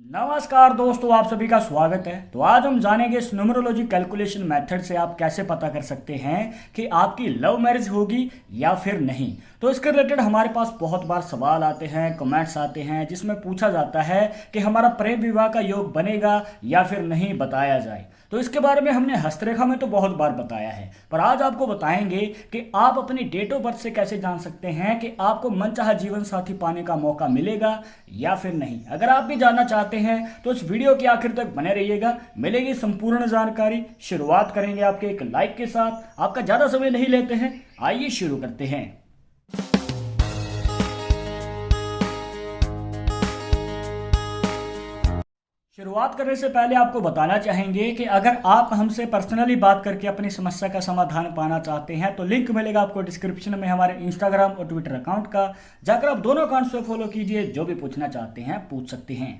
नमस्कार दोस्तों, आप सभी का स्वागत है। तो आज हम जानेंगे इस न्यूमरोलॉजी कैलकुलेशन मेथड से आप कैसे पता कर सकते हैं कि आपकी लव मैरिज होगी या फिर नहीं। तो इसके रिलेटेड हमारे पास बहुत बार सवाल आते हैं, कमेंट्स आते हैं, जिसमें पूछा जाता है कि हमारा प्रेम विवाह का योग बनेगा या फिर नहीं, बताया जाए। तो इसके बारे में हमने हस्तरेखा में तो बहुत बार बताया है, पर आज आपको बताएंगे कि आप अपनी डेट ऑफ बर्थ से कैसे जान सकते हैं कि आपको मनचाहा जीवन साथी पाने का मौका मिलेगा या फिर नहीं। अगर आप भी जानना चाहते हैं तो इस वीडियो के आखिर तक बने रहिएगा, मिलेगी संपूर्ण जानकारी। शुरुआत करेंगे आपके एक लाइक के साथ। आपका ज्यादा समय नहीं लेते हैं, आइए शुरू करते हैं। शुरुआत करने से पहले आपको बताना चाहेंगे कि अगर आप हमसे पर्सनली बात करके अपनी समस्या का समाधान पाना चाहते हैं तो लिंक मिलेगा आपको डिस्क्रिप्शन में हमारे इंस्टाग्राम और ट्विटर अकाउंट का। जाकर आप दोनों अकाउंट से फॉलो कीजिए, जो भी पूछना चाहते हैं पूछ सकते हैं।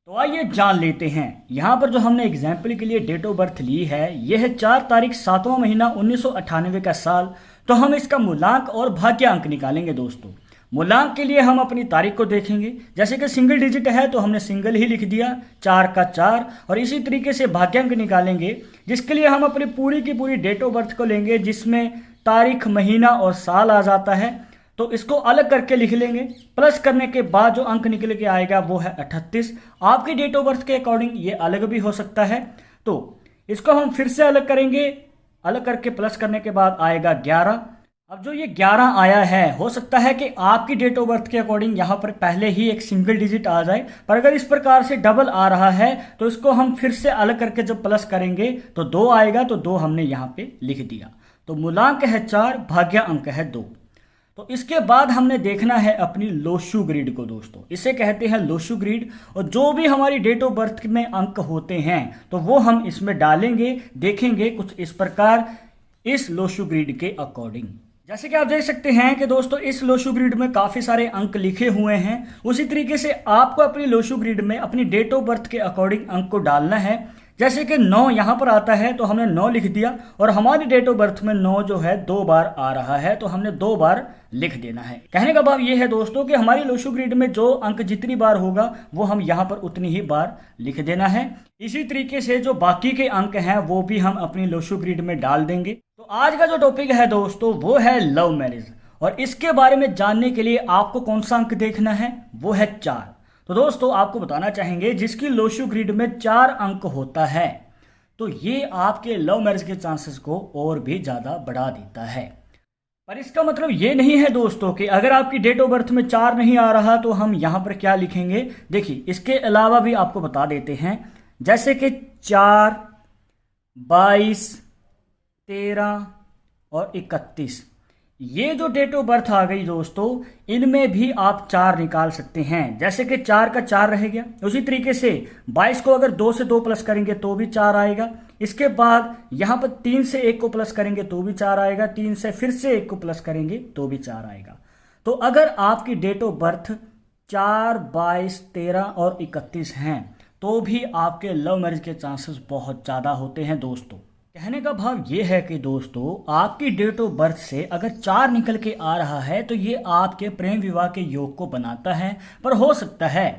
तो आइए जान लेते हैं। यहाँ पर जो हमने एग्जाम्पल के लिए डेट ऑफ बर्थ ली है, यह है 4 तारीख 7वां महीना 1998 का साल। तो हम इसका मूलांक और भाग्यांक निकालेंगे दोस्तों। मूलांक के लिए हम अपनी तारीख को देखेंगे, जैसे कि सिंगल डिजिट है तो हमने सिंगल ही लिख दिया 4 का 4। और इसी तरीके से भाग्यांक निकालेंगे, जिसके लिए हम अपनी पूरी की पूरी डेट ऑफ बर्थ को लेंगे, जिसमें तारीख, महीना और साल आ जाता है। तो इसको अलग करके लिख लेंगे। प्लस करने के बाद जो अंक निकल के आएगा वो है 38। आपकी डेट ऑफ बर्थ के अकॉर्डिंग ये अलग भी हो सकता है। तो इसको हम फिर से अलग करेंगे। अलग करके प्लस करने के बाद आएगा 11। अब जो ये 11 आया है, हो सकता है कि आपकी डेट ऑफ बर्थ के अकॉर्डिंग यहाँ पर पहले ही एक सिंगल डिजिट आ जाए, पर अगर इस प्रकार से डबल आ रहा है तो इसको हम फिर से अलग करके जब प्लस करेंगे तो 2 आएगा। तो 2 हमने यहाँ पे लिख दिया। तो मूलांक है 4, भाग्य अंक है 2। तो इसके बाद हमने देखना है अपनी लोशु ग्रिड को दोस्तों। इसे कहते हैं लोशु ग्रिड। और जो भी हमारी डेट ऑफ बर्थ में अंक होते हैं तो वो हम इसमें डालेंगे। देखेंगे कुछ इस प्रकार इस लोशु ग्रिड के अकॉर्डिंग। जैसे कि आप देख सकते हैं कि दोस्तों इस लोशु ग्रिड में काफ़ी सारे अंक लिखे हुए हैं। उसी तरीके से आपको अपनी लोशु ग्रिड में अपनी डेट ऑफ बर्थ के अकॉर्डिंग अंक को डालना है। जैसे कि 9 यहाँ पर आता है तो हमने 9 लिख दिया, और हमारी डेट ऑफ बर्थ में 9 जो है 2 बार आ रहा है तो हमने 2 बार लिख देना है। कहने का भाव ये है दोस्तों कि हमारी लोशु ग्रिड में जो अंक जितनी बार होगा वो हम यहाँ पर उतनी ही बार लिख देना है। इसी तरीके से जो बाकी के अंक हैं वो भी हम अपनी लोशु ग्रिड में डाल देंगे। तो आज का जो टॉपिक है दोस्तों वो है लव मैरिज, और इसके बारे में जानने के लिए आपको कौन सा अंक देखना है, वो है 4। तो दोस्तों आपको बताना चाहेंगे जिसकी लोशु ग्रिड में 4 अंक होता है तो ये आपके लव मैरिज के चांसेस को और भी ज़्यादा बढ़ा देता है। पर इसका मतलब ये नहीं है दोस्तों कि अगर आपकी डेट ऑफ बर्थ में 4 नहीं आ रहा तो हम यहाँ पर क्या लिखेंगे। देखिए इसके अलावा भी आपको बता देते हैं, जैसे कि 4, 22, 13 और 31, ये जो डेट ऑफ बर्थ आ गई दोस्तों, इनमें भी आप 4 निकाल सकते हैं। जैसे कि 4 का 4 रह गया। उसी तरीके से 22 को अगर 2 से 2 प्लस करेंगे तो भी 4 आएगा। इसके बाद यहाँ पर 3 से 1 को प्लस करेंगे तो भी 4 आएगा। 3 से फिर से 1 को प्लस करेंगे तो भी 4 आएगा। तो अगर आपकी डेट ऑफ बर्थ 4, 22, 13 और 31 हैं तो भी आपके लव मैरिज के चांसेस बहुत ज़्यादा होते हैं दोस्तों। कहने का भाव ये है कि दोस्तों आपकी डेट ऑफ बर्थ से अगर 4 निकल के आ रहा है तो ये आपके प्रेम विवाह के योग को बनाता है। पर हो सकता है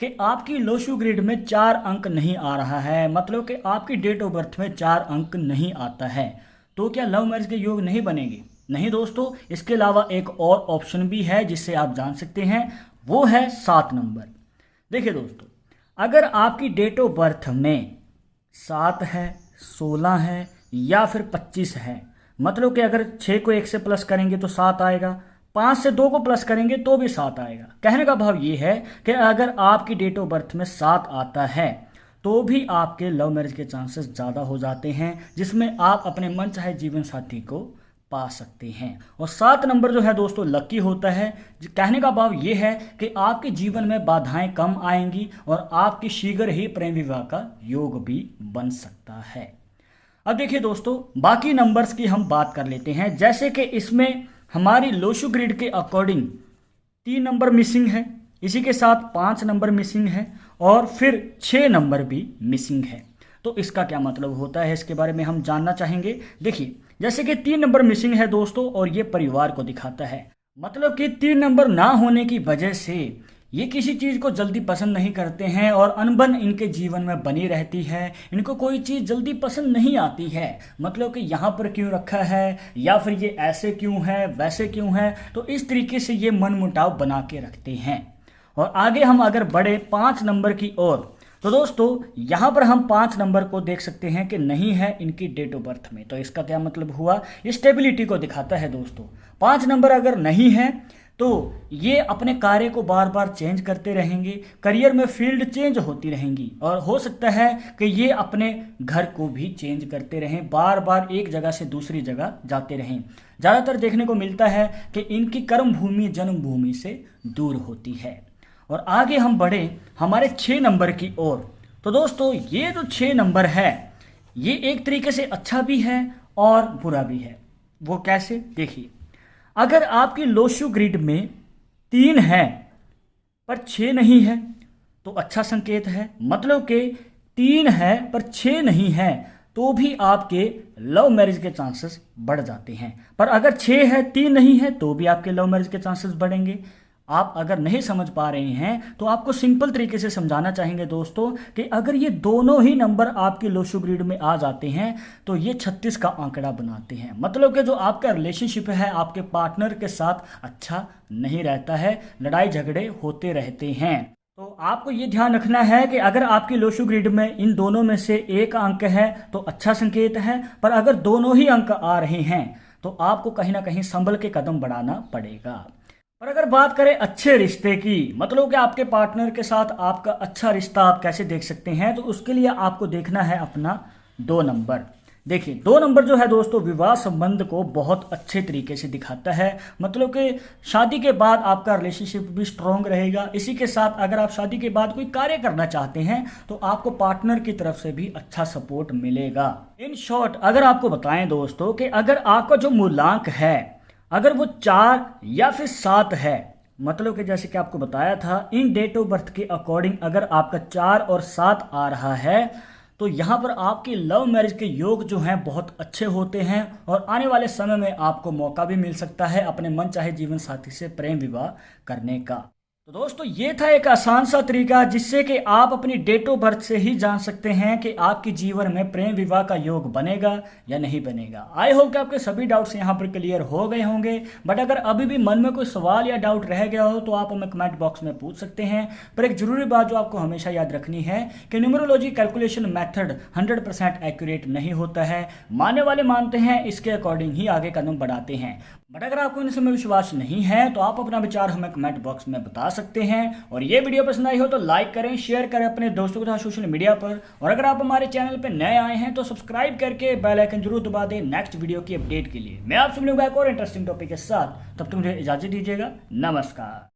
कि आपकी लोशु ग्रिड में 4 अंक नहीं आ रहा है, मतलब कि आपकी डेट ऑफ बर्थ में 4 अंक नहीं आता है, तो क्या लव मैरिज के योग नहीं बनेंगे? नहीं दोस्तों, इसके अलावा एक और ऑप्शन भी है जिससे आप जान सकते हैं, वो है 7 नंबर। देखिए दोस्तों, अगर आपकी डेट ऑफ बर्थ में 7 है, 16 है या फिर 25 है, मतलब कि अगर 6 को 1 से प्लस करेंगे तो 7 आएगा, 5 से 2 को प्लस करेंगे तो भी 7 आएगा। कहने का भाव ये है कि अगर आपकी डेट ऑफ बर्थ में 7 आता है तो भी आपके लव मैरिज के चांसेस ज़्यादा हो जाते हैं, जिसमें आप अपने मनचाहे जीवन साथी को पा सकते हैं। और 7 नंबर जो है दोस्तों लकी होता है। कहने का भाव ये है कि आपके जीवन में बाधाएं कम आएंगी और आपकी शीघ्र ही प्रेम विवाह का योग भी बन सकता है। अब देखिए दोस्तों, बाकी नंबर्स की हम बात कर लेते हैं। जैसे कि इसमें हमारी लोशु ग्रिड के अकॉर्डिंग 3 नंबर मिसिंग है, इसी के साथ 5 नंबर मिसिंग है और फिर 6 नंबर भी मिसिंग है। तो इसका क्या मतलब होता है, इसके बारे में हम जानना चाहेंगे। देखिए जैसे कि 3 नंबर मिसिंग है दोस्तों, और ये परिवार को दिखाता है, मतलब कि 3 नंबर ना होने की वजह से ये किसी चीज़ को जल्दी पसंद नहीं करते हैं और अनबन इनके जीवन में बनी रहती है। इनको कोई चीज़ जल्दी पसंद नहीं आती है, मतलब कि यहाँ पर क्यों रखा है, या फिर ये ऐसे क्यों है, वैसे क्यों है। तो इस तरीके से ये मनमुटाव बना के रखते हैं। और आगे हम अगर बढ़े 5 नंबर की ओर, तो दोस्तों यहाँ पर हम 5 नंबर को देख सकते हैं कि नहीं है इनकी डेट ऑफ बर्थ में। तो इसका क्या मतलब हुआ, स्टेबिलिटी को दिखाता है दोस्तों। 5 नंबर अगर नहीं है तो ये अपने कार्य को बार बार चेंज करते रहेंगे, करियर में फील्ड चेंज होती रहेंगी, और हो सकता है कि ये अपने घर को भी चेंज करते रहें, बार बार एक जगह से दूसरी जगह जाते रहें। ज़्यादातर देखने को मिलता है कि इनकी कर्म भूमि जन्मभूमि से दूर होती है। और आगे हम बढ़े हमारे 6 नंबर की ओर, तो दोस्तों ये जो 6 नंबर है ये एक तरीके से अच्छा भी है और बुरा भी है। वो कैसे, देखिए, अगर आपकी लोशु ग्रिड में 3 है पर 6 नहीं है तो अच्छा संकेत है। मतलब कि 3 है पर 6 नहीं है तो भी आपके लव मैरिज के चांसेस बढ़ जाते हैं। पर अगर 6 है 3 नहीं है तो भी आपके लव मैरिज के चांसेस बढ़ेंगे। आप अगर नहीं समझ पा रहे हैं तो आपको सिंपल तरीके से समझाना चाहेंगे दोस्तों कि अगर ये दोनों ही नंबर आपके लोशो ग्रिड में आ जाते हैं तो ये 36 का आंकड़ा बनाते हैं। मतलब कि जो आपका रिलेशनशिप है आपके पार्टनर के साथ अच्छा नहीं रहता है, लड़ाई झगड़े होते रहते हैं। तो आपको ये ध्यान रखना है कि अगर आपकी लोशो ग्रिड में इन दोनों में से एक अंक है तो अच्छा संकेत है, पर अगर दोनों ही अंक आ रहे हैं तो आपको कहीं ना कहीं संभल के कदम बढ़ाना पड़ेगा। और अगर बात करें अच्छे रिश्ते की, मतलब कि आपके पार्टनर के साथ आपका अच्छा रिश्ता आप कैसे देख सकते हैं, तो उसके लिए आपको देखना है अपना 2 नंबर। देखिए 2 नंबर जो है दोस्तों विवाह संबंध को बहुत अच्छे तरीके से दिखाता है। मतलब कि शादी के बाद आपका रिलेशनशिप भी स्ट्रॉन्ग रहेगा। इसी के साथ अगर आप शादी के बाद कोई कार्य करना चाहते हैं तो आपको पार्टनर की तरफ से भी अच्छा सपोर्ट मिलेगा। इन शॉर्ट अगर आपको बताएं दोस्तों कि अगर आपका जो मूलांक है अगर वो 4 या फिर 7 है, मतलब कि जैसे कि आपको बताया था इन डेट ऑफ बर्थ के अकॉर्डिंग अगर आपका 4 और 7 आ रहा है तो यहाँ पर आपके लव मैरिज के योग जो हैं बहुत अच्छे होते हैं और आने वाले समय में आपको मौका भी मिल सकता है अपने मनचाहे जीवन साथी से प्रेम विवाह करने का। तो दोस्तों ये था एक आसान सा तरीका जिससे कि आप अपनी डेट ऑफ बर्थ से ही जान सकते हैं कि आपके जीवन में प्रेम विवाह का योग बनेगा या नहीं बनेगा। आई होप कि आपके सभी डाउट्स यहाँ पर क्लियर हो गए होंगे। बट अगर अभी भी मन में कोई सवाल या डाउट रह गया हो तो आप हमें कमेंट बॉक्स में पूछ सकते हैं। पर एक जरूरी बात जो आपको हमेशा याद रखनी है कि न्यूमरोलॉजी कैलकुलेशन मेथड 100% एक्यूरेट नहीं होता है। मानने वाले मानते हैं, इसके अकॉर्डिंग ही आगे कदम बढ़ाते हैं। बट अगर आपको इनसे में विश्वास नहीं है तो आप अपना विचार हमें कमेंट बॉक्स में बता सकते हैं। और ये वीडियो पसंद आई हो तो लाइक करें, शेयर करें अपने दोस्तों के साथ सोशल मीडिया पर। और अगर आप हमारे चैनल पर नए आए हैं तो सब्सक्राइब करके बेल आइकन जरूर दबा दें नेक्स्ट वीडियो की अपडेट के लिए। मैं आपसे मिलूंगा एक और इंटरेस्टिंग टॉपिक के साथ, तब तक मुझे इजाजत दीजिएगा। नमस्कार।